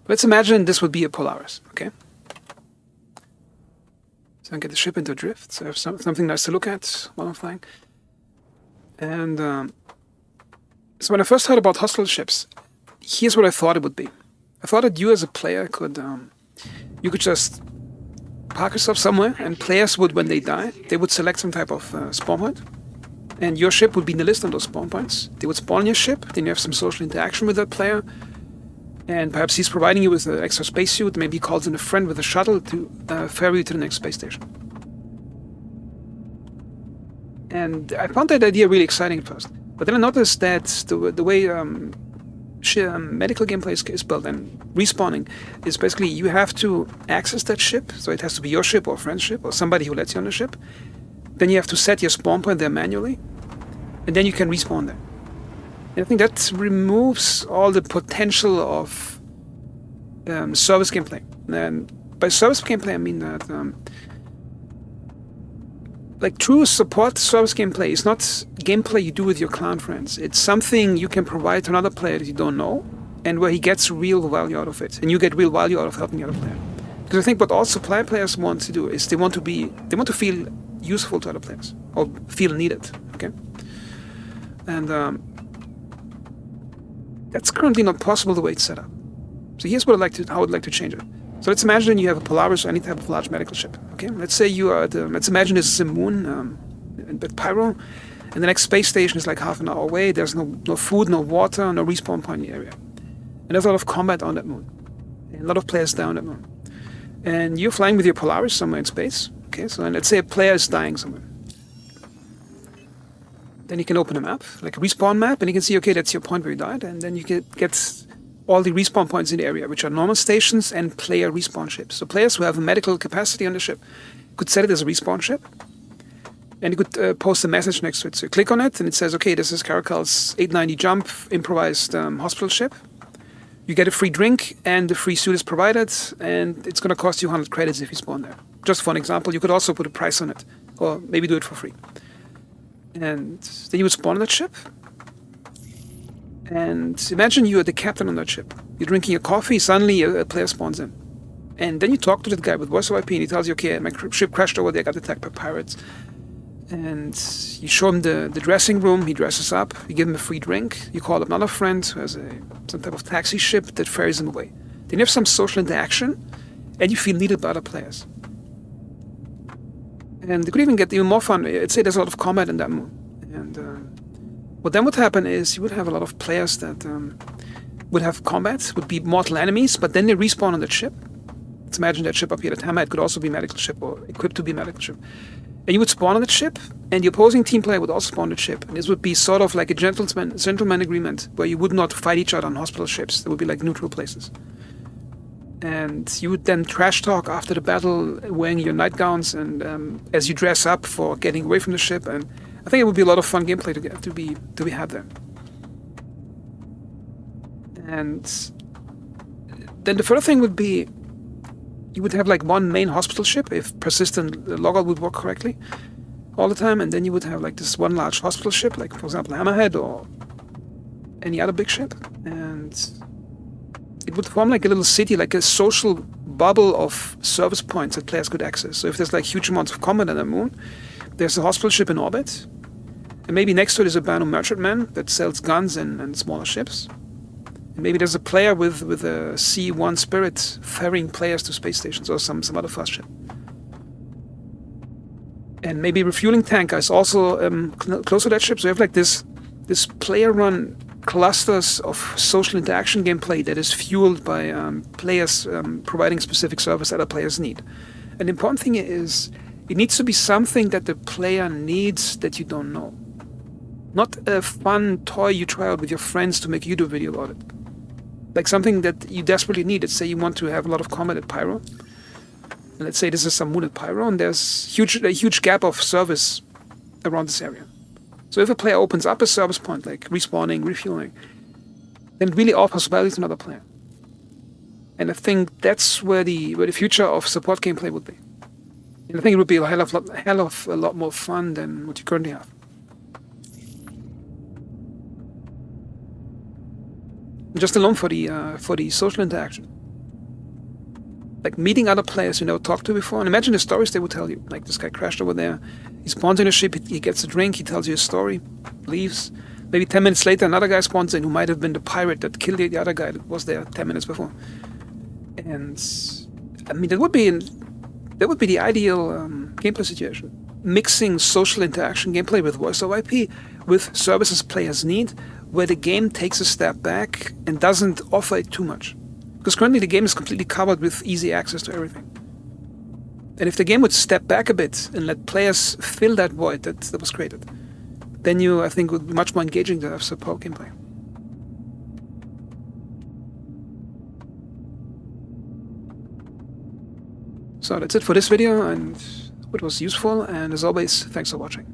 Let's imagine this would be a Polaris, okay? So I get the ship into drift, so I have something nice to look at while I'm flying. And so when I first heard about hostile ships, here's what I thought it would be. I thought that you as a player could just park yourself somewhere, and players would, when they die, they would select some type of spawn point, and your ship would be in the list on those spawn points. They would spawn your ship, then you have some social interaction with that player, and perhaps he's providing you with an extra spacesuit. Maybe he calls in a friend with a shuttle to ferry you to the next space station. And I found that idea really exciting at first. But then I noticed that the way medical gameplay is built and respawning is basically you have to access that ship. So it has to be your ship or a friend's ship or somebody who lets you on the ship. Then you have to set your spawn point there manually. And then you can respawn there. And I think that removes all the potential of service gameplay. And by service gameplay, I mean that like true support service gameplay is not gameplay you do with your clan friends. It's something you can provide to another player that you don't know, and where he gets real value out of it, and you get real value out of helping the other player. Because I think what all supply players want to do is they want to feel useful to other players or feel needed. Okay, and that's currently not possible the way it's set up. So here's what how I'd like to change it. So let's imagine you have a Polaris or any type of large medical ship. Okay, let's say you are let's imagine this is a moon at Pyro, and the next space station is like half an hour away. There's no food, no water, no respawn point in the area, and there's a lot of combat on that moon, and a lot of players down that moon. And you're flying with your Polaris somewhere in space. Okay, so let's say a player is dying somewhere. Then you can open a map, like a respawn map, and you can see, okay, that's your point where you died, and then you get all the respawn points in the area, which are normal stations and player respawn ships. So players who have a medical capacity on the ship could set it as a respawn ship, and you could post a message next to it. So you click on it, and it says, okay, this is Caracal's 890 jump improvised hospital ship. You get a free drink, and the free suit is provided, and it's going to cost you 100 credits if you spawn there. Just for an example, you could also put a price on it, or maybe do it for free. And then you would spawn on that ship. And imagine you are the captain on that ship. You're drinking your coffee, suddenly a player spawns in. And then you talk to that guy with voice over IP, and he tells you, okay, my ship crashed over there, got attacked by pirates. And you show him the dressing room, he dresses up, you give him a free drink, you call up another friend who has some type of taxi ship that ferries him away. Then you have some social interaction, and you feel needed by other players. And it could even get even more fun. I'd say there's a lot of combat in that moon. And what then would happen is you would have a lot of players that would have combat, would be mortal enemies, but then they respawn on that ship. Let's imagine that ship up here, that Hammer, it could also be a medical ship or equipped to be a medical ship. And you would spawn on that ship, and the opposing team player would also spawn on the ship. And this would be sort of like a gentleman agreement, where you would not fight each other on hospital ships. There would be like neutral places. And you would then trash talk after the battle, wearing your nightgowns, and as you dress up for getting away from the ship. And I think it would be a lot of fun gameplay to be had there. And then the further thing would be, you would have like one main hospital ship if persistent logout would work correctly all the time, and then you would have like this one large hospital ship, like for example Hammerhead or any other big ship, and it would form like a little city, like a social bubble of service points that players could access. So if there's like huge amounts of combat on the moon, there's a hospital ship in orbit, and maybe next to it is a band of merchantmen that sells guns and smaller ships. And maybe there's a player with a C1 Spirit ferrying players to space stations or some other fast ship. And maybe refueling tanker is also close to that ship. So you have like this player-run clusters of social interaction gameplay that is fueled by players providing specific service other players need. And the important thing is, it needs to be something that the player needs that you don't know. Not a fun toy you try out with your friends to make a YouTube video about it. Like something that you desperately need. Let's say you want to have a lot of combat at Pyro. And let's say this is some moon at Pyro, and there's a huge gap of service around this area. So if a player opens up a service point, like respawning, refueling, then it really offers value to another player. And I think that's where the future of support gameplay would be. And I think it would be a hell of a lot more fun than what you currently have. Just alone for the social interaction. like meeting other players you never talked to before, and imagine the stories they would tell you. Like, this guy crashed over there, he spawns in a ship, he gets a drink, he tells you a story, leaves. Maybe 10 minutes later, another guy spawns in who might have been the pirate that killed the other guy that was there 10 minutes before. And I mean, that would be the ideal gameplay situation. Mixing social interaction gameplay with voice over IP, with services players need, where the game takes a step back and doesn't offer it too much. Because currently the game is completely covered with easy access to everything. And if the game would step back a bit and let players fill that void that was created, then I think, would be much more engaging to have support gameplay. So that's it for this video, and it was useful, and as always, thanks for watching.